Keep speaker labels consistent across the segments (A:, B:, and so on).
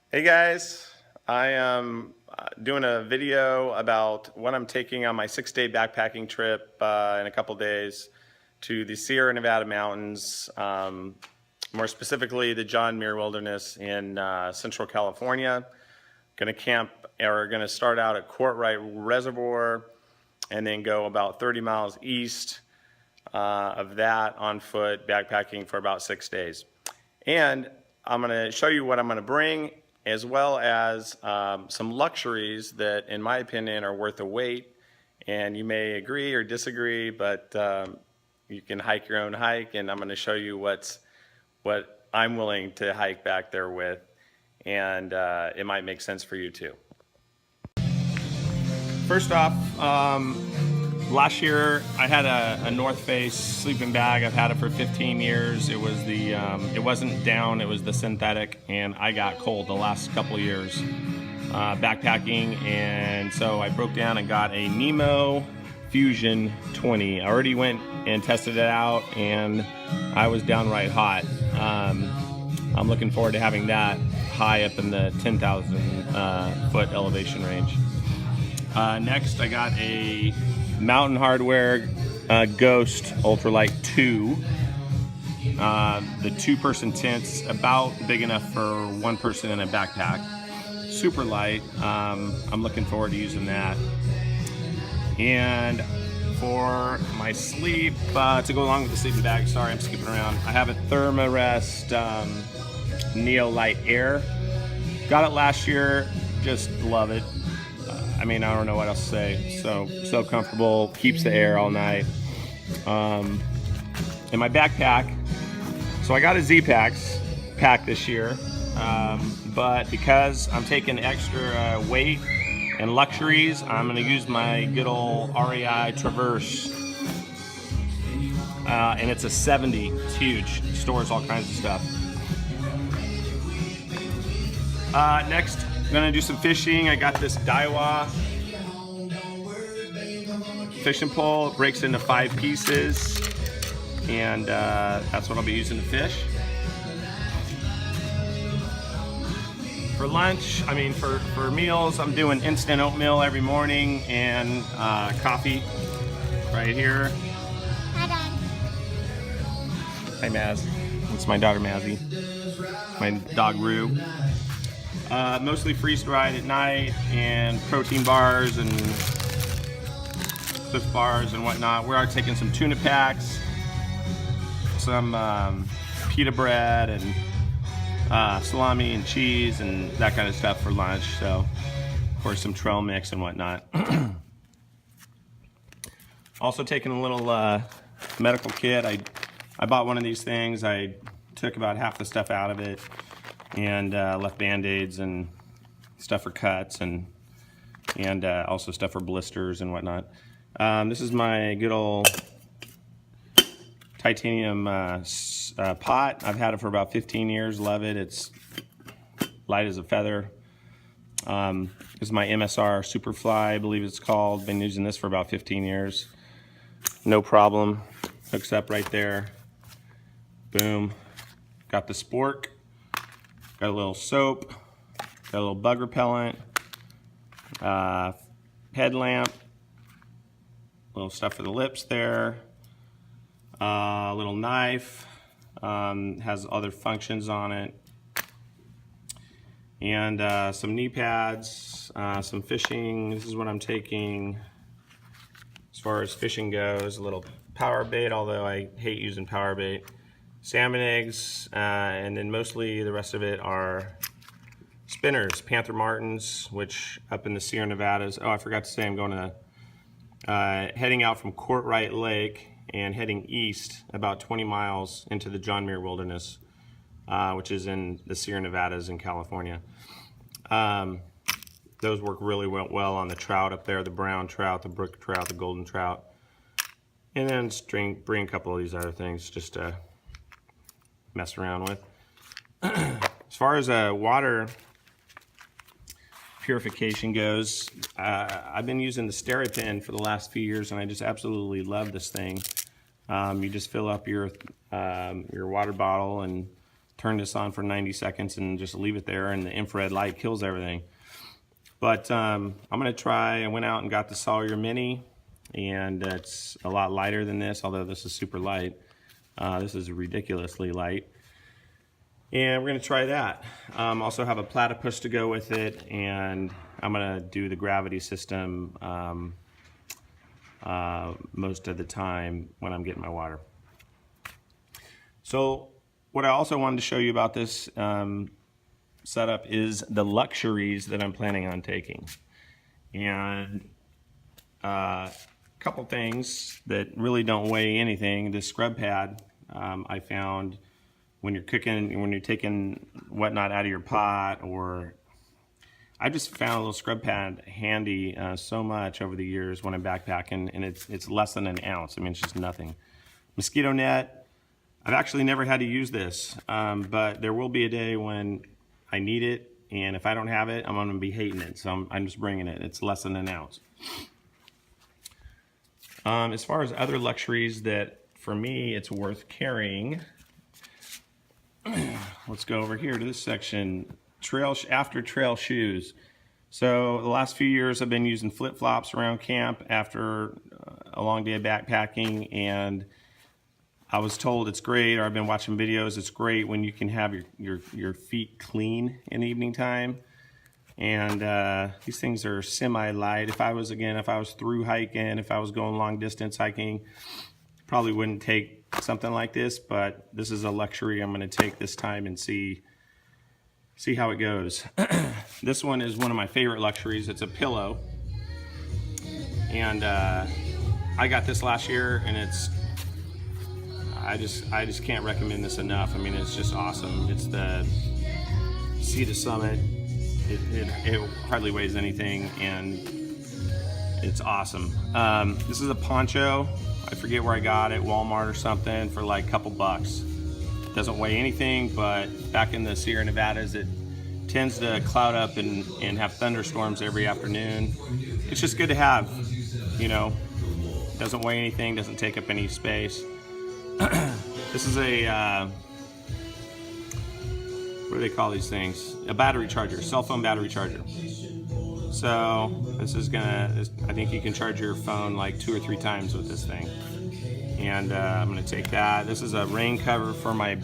A: Hey guys, I am doing a video about what I'm taking on my 6-day backpacking trip in a couple days to the Sierra Nevada mountains, more specifically the John Muir Wilderness in Central California. Going to start out at Courtright Reservoir and then go about 30 miles east of that on foot, backpacking for about 6 days. And I'm going to show you what I'm going to bring, as well as some luxuries that, in my opinion, are worth the wait. And you may agree or disagree, but you can hike your own hike, and I'm going to show you what I'm willing to hike back there with, and it might make sense for you too. First off, last year I had a North Face sleeping bag. I've had it for 15 years. It was it wasn't down, it was the synthetic, and I got cold the last couple of years backpacking, and so I broke down and got a Nemo Fusion 20. I already went and tested it out, and I was downright hot. I'm looking forward to having that high up in the 10,000 foot elevation range. Next, I got a Mountain Hardwear Ghost Ultralight 2. The two-person tent's about big enough for one person in a backpack. Super light. I'm looking forward to using that. And for my sleep, to go along with the sleeping bag, sorry I'm skipping around, I have a Thermarest Neo Light Air. Got it last year, just love it. I mean, I don't know what else to say. So comfortable, keeps the air all night. In my backpack, so I got a Z-Packs pack this year, but because I'm taking extra weight and luxuries, I'm gonna use my good old REI Traverse. And it's a 70, it's huge, stores all kinds of stuff. Next, I'm gonna do some fishing. I got this Daiwa fishing pole. It breaks into 5 pieces, and that's what I'll be using to fish. For lunch, for meals, I'm doing instant oatmeal every morning and coffee right here.
B: Hi, Dad.
A: Hi, Maz. It's my daughter, Mazzy. My dog, Rue. Mostly freeze-dried at night, and protein bars and Cliff bars and whatnot. We are taking some tuna packs, some pita bread, and salami and cheese and that kind of stuff for lunch. So, of course, some trail mix and whatnot. Also taking a little medical kit. I bought one of these things. I took about half the stuff out of it, and left Band-Aids and stuff for cuts, and also stuff for blisters and whatnot. This is my good old titanium pot. I've had it for about 15 years, love it. It's light as a feather. This is my MSR Superfly, I believe it's called. Been using this for about 15 years. No problem, hooks up right there. Boom. Got the spork. Got a little soap, got a little bug repellent, headlamp, little stuff for the lips there, a little knife, has other functions on it, and some knee pads, some fishing. This is what I'm taking as far as fishing goes. A little power bait, although I hate using power bait. Salmon eggs, and then mostly the rest of it are spinners, Panther Martins, which up in the Sierra Nevadas. Oh, I forgot to say I'm going to heading out from Courtright Lake and heading east about 20 miles into the John Muir Wilderness, which is in the Sierra Nevadas in California. Those work really well on the trout up there, the brown trout, the brook trout, the golden trout. And then bring a couple of these other things just to mess around with. As far as water purification goes, I've been using the Steri-Pen for the last few years, and I just absolutely love this thing. You just fill up your water bottle and turn this on for 90 seconds and just leave it there, and the infrared light kills everything. But I'm gonna try. I went out and got the Sawyer Mini, and it's a lot lighter than this, although this is super light. This is ridiculously light. And we're gonna try that. Also have a platypus to go with it, and I'm gonna do the gravity system most of the time when I'm getting my water. So what I also wanted to show you about this setup is the luxuries that I'm planning on taking. And a couple things that really don't weigh anything. The scrub pad I found when you're cooking, when you're taking whatnot out of your pot, or I just found a little scrub pad handy so much over the years when I'm backpacking, and it's less than an ounce. I mean, it's just nothing. Mosquito net, I've actually never had to use this, but there will be a day when I need it, and if I don't have it, I'm gonna be hating it, so I'm just bringing it. It's less than an ounce. As far as other luxuries that, for me, it's worth carrying, let's go over here to this section. After trail shoes. So the last few years I've been using flip-flops around camp after a long day of backpacking, and I was told it's great, or I've been watching videos, it's great when you can have your feet clean in the evening time. And these things are semi-light. If I was through hiking, if I was going long distance hiking, probably wouldn't take something like this, but this is a luxury I'm gonna take this time and see how it goes. This one is one of my favorite luxuries. It's a pillow, and I got this last year, and I just can't recommend this enough. I mean, it's just awesome. It's the Sea to Summit. It hardly weighs anything, and it's awesome. This is a poncho. I forget where I got it, Walmart or something, for like a couple bucks. Doesn't weigh anything, but back in the Sierra Nevadas, it tends to cloud up and have thunderstorms every afternoon. It's just good to have, you know. Doesn't weigh anything, doesn't take up any space. This is a, what do they call these things? A battery charger, cell phone battery charger. So this is I think you can charge your phone like 2 or 3 times with this thing. And I'm gonna take that. This is a rain cover for my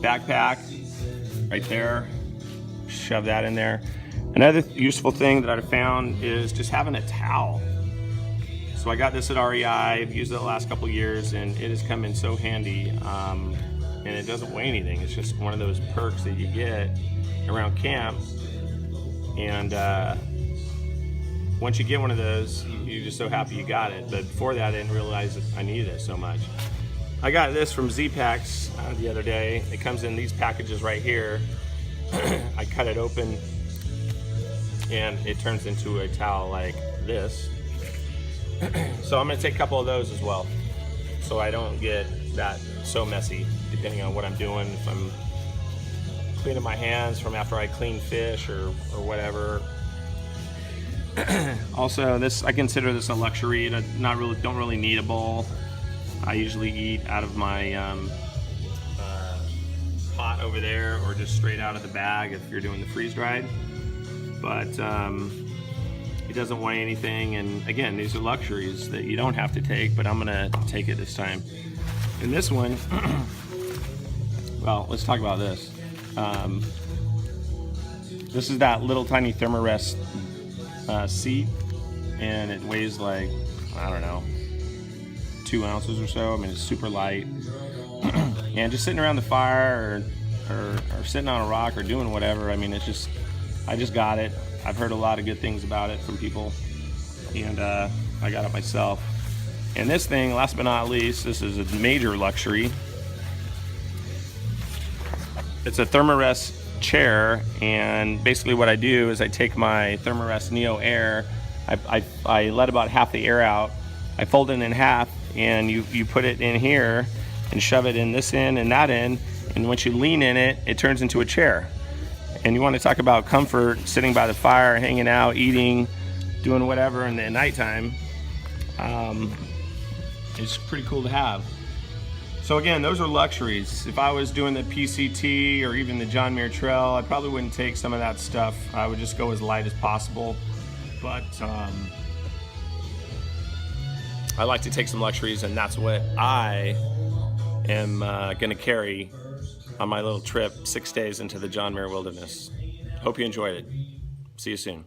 A: backpack, right there. Shove that in there. Another useful thing that I found is just having a towel. So I got this at REI, I've used it the last couple years, and it has come in so handy. And it doesn't weigh anything. It's just one of those perks that you get around camp. And once you get one of those, you're just so happy you got it. But before that, I didn't realize that I needed it so much. I got this from Z-Packs the other day. It comes in these packages right here. I cut it open, and it turns into a towel like this. So I'm gonna take a couple of those as well, so I don't get that so messy, depending on what I'm doing. If I'm cleaning my hands from after I clean fish or whatever. Also, I consider this a luxury. Don't really need a bowl. I usually eat out of my pot over there, or just straight out of the bag if you're doing the freeze dried. But it doesn't weigh anything, and again, these are luxuries that you don't have to take, but I'm gonna take it this time. And this one, well, let's talk about this. This is that little tiny Thermarest seat, and it weighs like, I don't know, 2 ounces or so. I mean, it's super light. And just sitting around the fire or sitting on a rock or doing whatever, I mean, I just got it. I've heard a lot of good things about it from people, and I got it myself. And this thing, last but not least, this is a major luxury. It's a Thermarest chair, and basically what I do is I take my Thermarest Neo Air, I let about half the air out, I fold it in half, and you put it in here and shove it in this end and that end, and once you lean in it, it turns into a chair. And you want to talk about comfort, sitting by the fire, hanging out, eating, doing whatever in the nighttime. It's pretty cool to have. So again, those are luxuries. If I was doing the PCT or even the John Muir Trail, I probably wouldn't take some of that stuff. I would just go as light as possible. But I like to take some luxuries, and that's what I am going to carry on my little trip 6 days into the John Muir Wilderness. Hope you enjoyed it. See you soon.